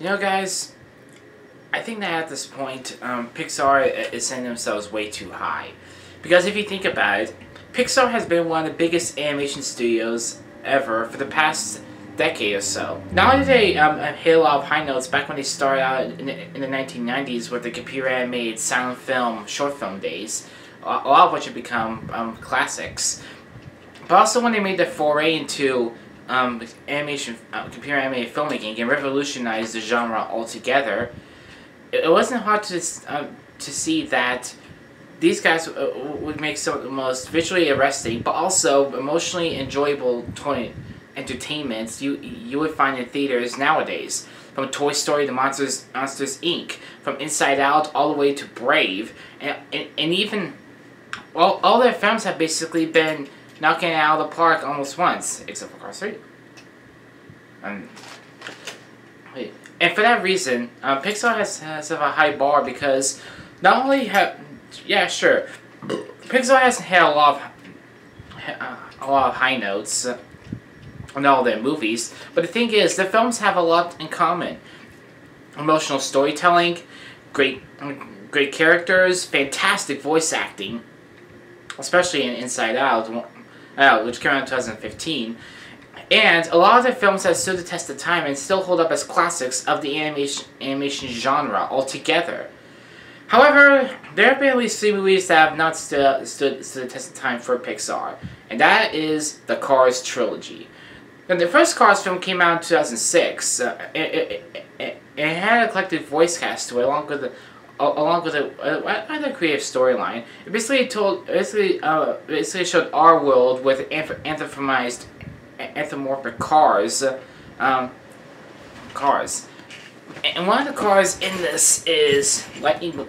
You know, guys, I think that at this point, Pixar is setting themselves way too high. Because if you think about it, Pixar has been one of the biggest animation studios ever for the past decade or so. Not only did they hit a lot of high notes back when they started out in the 1990s with the computer-animated silent film, short film days, a lot of which have become classics. But also when they made the foray into animation, computer-animated filmmaking and revolutionized the genre altogether, it wasn't hard to see that these guys would make some of the most visually arresting, but also emotionally enjoyable toy entertainments you would find in theaters nowadays. From Toy Story to Monsters Inc., from Inside Out all the way to Brave, and even all their films have basically been knocking it out of the park almost once, except for Cars 3. And for that reason, Pixar has a high bar because not only Pixar hasn't had a lot of high notes in all their movies, but the thing is, the films have a lot in common: emotional storytelling, great characters, fantastic voice acting, especially in Inside Out, which came out in 2015. And a lot of the films have stood the test of time and still hold up as classics of the animation genre altogether. However, there have been at least 3 movies that have not stood the test of time for Pixar, and that is the Cars trilogy. Now, the first Cars film came out in 2006. It had a collective voice cast to it, along with a creative storyline. It basically showed our world with anthropomorphic cars. And one of the cars in this is Lightning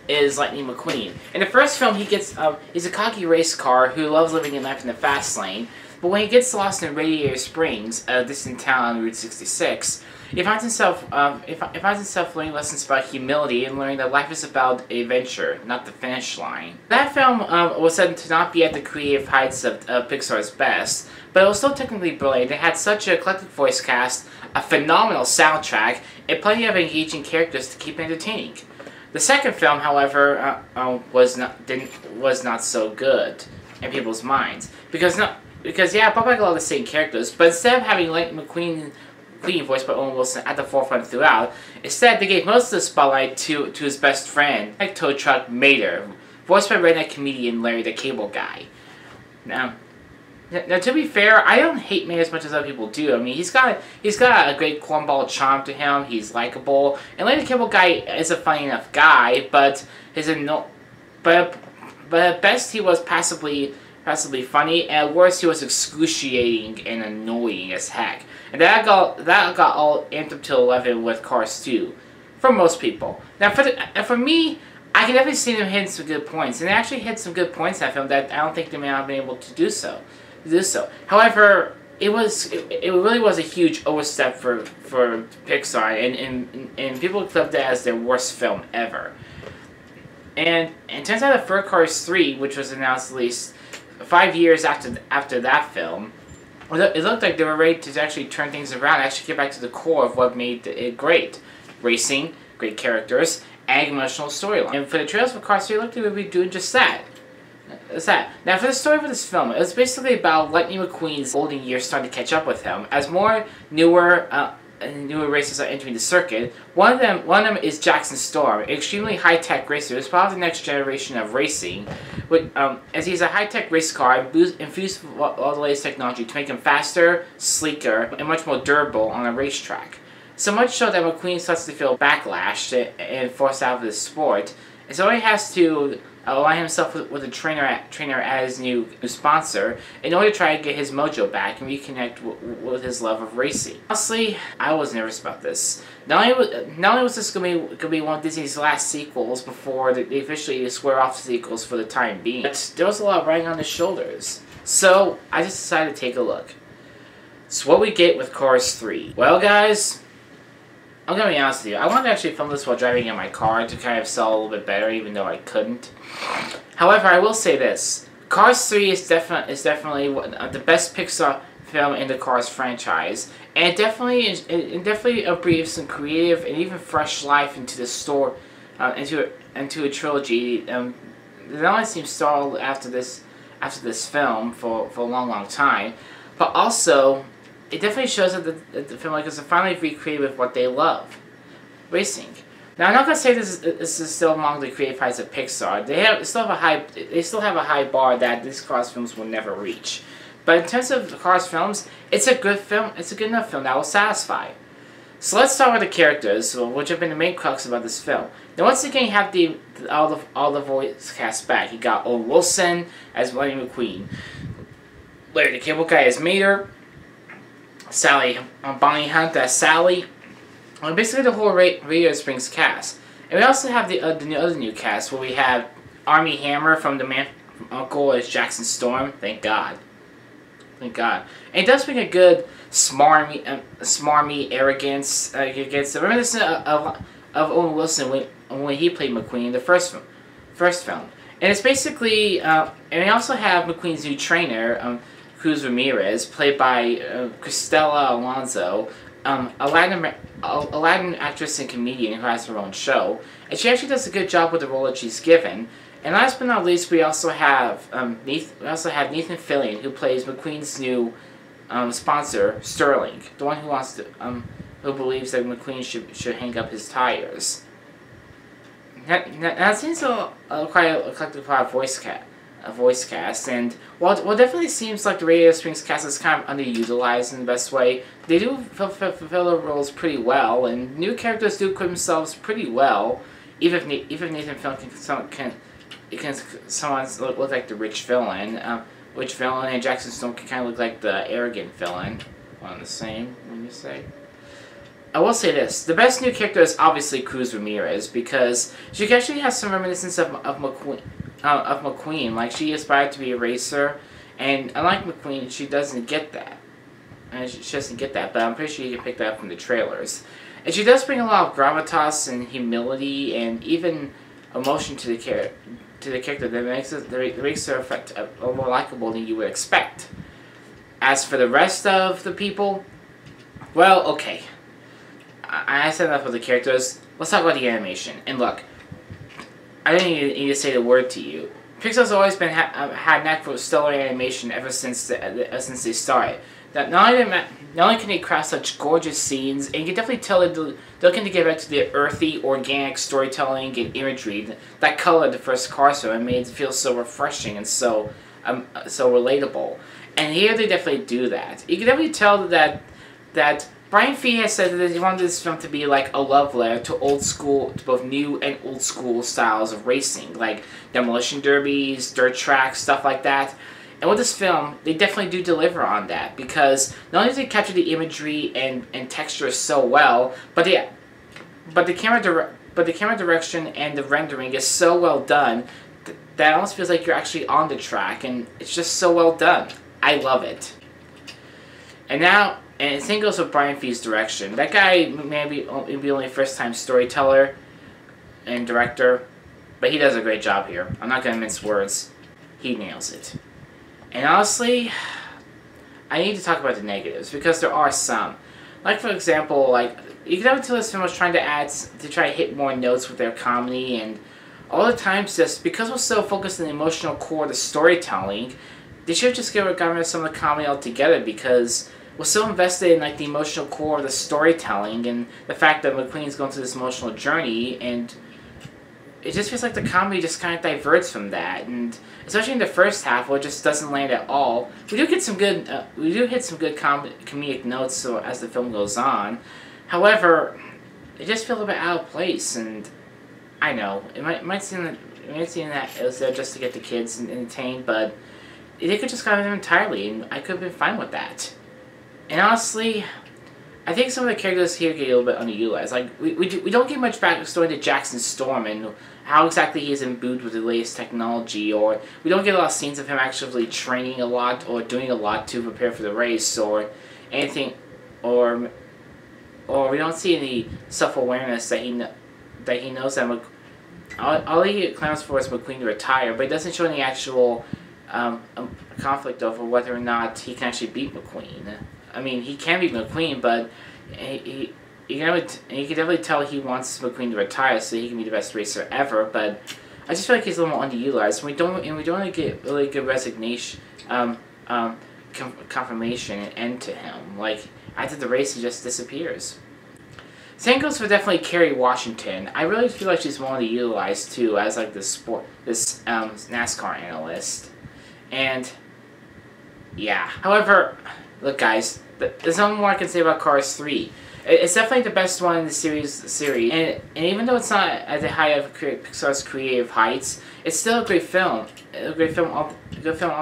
McQueen. In the first film, he's a cocky race car who loves living life in the fast lane. But when he gets lost in Radiator Springs, a distant town on Route 66, he finds himself learning lessons about humility and learning that life is about adventure, not the finish line. That film was said to not be at the creative heights of Pixar's best, but it was still technically brilliant. It had such a eclectic voice cast, a phenomenal soundtrack, and plenty of engaging characters to keep entertaining. The second film, however, was not so good in people's minds because it brought back a lot of the same characters, but instead of having Lightning McQueen voiced by Owen Wilson at the forefront throughout, instead they gave most of the spotlight to his best friend, tow truck Mater, voiced by redneck comedian Larry the Cable Guy. Now, to be fair, I don't hate Mater as much as other people do. I mean, he's got a great cornball charm to him. He's likable, and Larry the Cable Guy is a funny enough guy, but at best he was passively funny, and at worst he was excruciating and annoying as heck. And that got all amped up to 11 with Cars 2, for most people. Now for me, I can definitely see them hitting some good points, and they actually hit some good points in that film that I don't think they may not have been able to do so. However, it really was a huge overstep for Pixar, and people clubbed it as their worst film ever. And it turns out that for Cars 3, which was announced at least 5 years after that film, it looked like they were ready to actually turn things around, actually get back to the core of what made it great: racing, great characters, and emotional storyline. And for the trailers for Cars 3, it looked like they would be doing just that. Now, for the story of this film, it was basically about Lightning McQueen's golden years starting to catch up with him as more newer racers are entering the circuit. One of them is Jackson Storm, an extremely high-tech racer who's part of the next generation of racing, as he's a high-tech race car infused with all the latest technology to make him faster, sleeker, and much more durable on a racetrack. So much so that McQueen starts to feel backlash and forced out of the sport, and so he has to align himself with a trainer as his new sponsor in order to try to get his mojo back and reconnect with his love of racing. Honestly, I was nervous about this. Not only was this going to be one of Disney's last sequels before they officially square off the sequels for the time being, but there was a lot riding on his shoulders. So I just decided to take a look. So what we get with Cars 3. Well, guys, I'm going to be honest with you. I wanted to actually film this while driving in my car to kind of sell a little bit better, even though I couldn't. However, I will say this. Cars 3 is definitely the best Pixar film in the Cars franchise, and it definitely breathes some creative and even fresh life into the story, into a trilogy. It only seems stalled after this film for a long time, but also it definitely shows that the filmmakers are finally recreated with what they love, racing. Now I'm not gonna say this is still among the creative heights of Pixar. They still have a high bar that these Cars films will never reach. But in terms of the Cars films, it's a good film. It's a good enough film that will satisfy. So let's start with the characters, which have been the main crux about this film. Now once again, you have all the voice cast back. You got Owen Wilson as Lightning McQueen, Larry the Cable Guy as Mater, Sally Bonnie Hunt as Sally. Basically, the whole Radio Springs cast, and we also have the other new cast where we have Armie Hammer from The Man from Uncle as Jackson Storm. Thank God. Thank God. And it does bring a good smarmy arrogance, reminiscent of Owen Wilson when he played McQueen in the first film. And it's basically, and we also have McQueen's new trainer, Cruz Ramirez, played by Cristela Alonso, Aladdin actress and comedian who has her own show, and she actually does a good job with the role that she's given. And last but not least, we also have Nathan Fillion, who plays McQueen's new sponsor, Sterling, the one who believes that McQueen should hang up his tires. Now it seems quite a collective voice cast, and while it definitely seems like the Radio Springs cast is kind of underutilized in the best way, they do fulfill their roles pretty well, and new characters do equip themselves pretty well, even if Nathan Fillion can sometimes look like the rich villain, and Jackson Storm can kind of look like the arrogant villain. One the same, when you say. I will say this: the best new character is obviously Cruz Ramirez, because she actually has some reminiscence of McQueen. Like, she aspired to be a racer, and unlike McQueen, she doesn't get that. She doesn't get that, but I'm pretty sure you can pick that up from the trailers. And she does bring a lot of gravitas and humility and even emotion to the character that makes her more likable than you would expect. As for the rest of the people, well, okay. I said enough of the characters. Let's talk about the animation. And look, I didn't even need to say the word to you. Pixar's always been had a knack for stellar animation ever since they started. That not only can they craft such gorgeous scenes, and you can definitely tell that they're looking to get back to the earthy, organic storytelling and imagery that colored the first Cars film and made it feel so refreshing and so relatable. And here they definitely do that. You can definitely tell that Brian Fee has said that he wanted this film to be like a love letter to both new and old school styles of racing, like demolition derbies, dirt tracks, stuff like that. And with this film, they definitely do deliver on that, because not only do they capture the imagery and texture so well, but the camera direction and the rendering is so well done that it almost feels like you're actually on the track, and it's just so well done. I love it. And the same goes with Brian Fee's direction. That guy may be only a first-time storyteller and director, but he does a great job here. I'm not going to mince words. He nails it. And honestly, I need to talk about the negatives, because there are some. Like, for example, like, you can tell this film was trying to try to hit more notes with their comedy, and all the times, just because we're so focused on the emotional core of the storytelling, they should have just gotten rid of some of the comedy altogether, because we're so invested in, like, the emotional core of the storytelling and the fact that McQueen's going through this emotional journey, and it just feels like the comedy just kind of diverts from that, and especially in the first half, where it just doesn't land at all. We do hit some good comedic notes as the film goes on. However, it just feels a bit out of place, and I know it might seem that it was there just to get the kids entertained, but they could just got rid of it entirely, and I could have been fine with that. And honestly, I think some of the characters here get a little bit underutilized. Like, we don't get much backstory to Jackson Storm and how exactly he is imbued with the latest technology, or we don't get a lot of scenes of him actually training a lot or doing a lot to prepare for the race or anything, or we don't see any self-awareness that he knows that all he claims for is McQueen to retire, but he doesn't show any actual conflict over whether or not he can actually beat McQueen. I mean, he can beat McQueen, but you can definitely tell he wants McQueen to retire so he can be the best racer ever. But I just feel like he's a little more underutilized. We don't really get really good resignation, confirmation and end to him. Like after the race, he just disappears. Same goes for definitely Kerry Washington. I really feel like she's more underutilized too as like this NASCAR analyst. And yeah. However, look guys, there's no more I can say about Cars 3. It's definitely the best one in the series, and even though it's not at the height of Pixar's creative heights, it's still a great film. A good film, all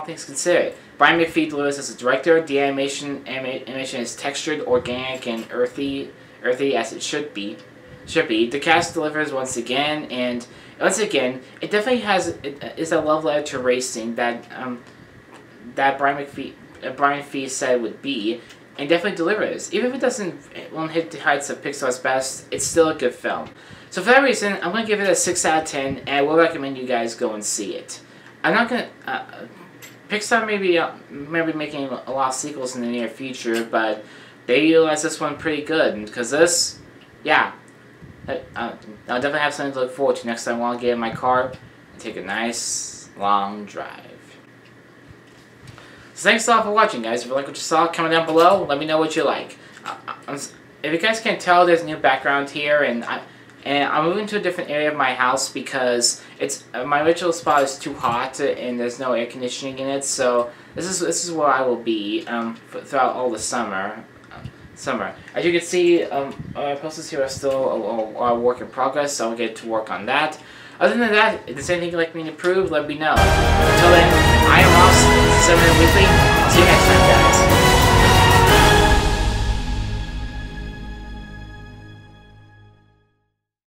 things considered. Brian McPhee delivers as a director. The animation is textured, organic, and earthy as it should be. The cast delivers once again, and it definitely is a love letter to racing that Brian McPhee said would be. And definitely delivers. Even if it won't hit the heights of Pixar's best, it's still a good film. So for that reason, I'm going to give it a 6 out of 10, and I will recommend you guys go and see it. I'm not going to... Pixar may be making a lot of sequels in the near future, but they utilize this one pretty good. Because this, yeah, I'll definitely have something to look forward to next time I want to get in my car and take a nice, long drive. So thanks a lot for watching, guys. If you like what you saw, comment down below. Let me know what you like. If you guys can't tell, there's a new background here, and I'm moving to a different area of my house because my original spot is too hot and there's no air conditioning in it. So this is where I will be throughout all the summer. As you can see, posters here are still a work in progress, so I'll get to work on that. Other than that, if there's anything you'd like me to prove, let me know. Until then, I am Ross, 7 Minute Weekly. See you next time, guys.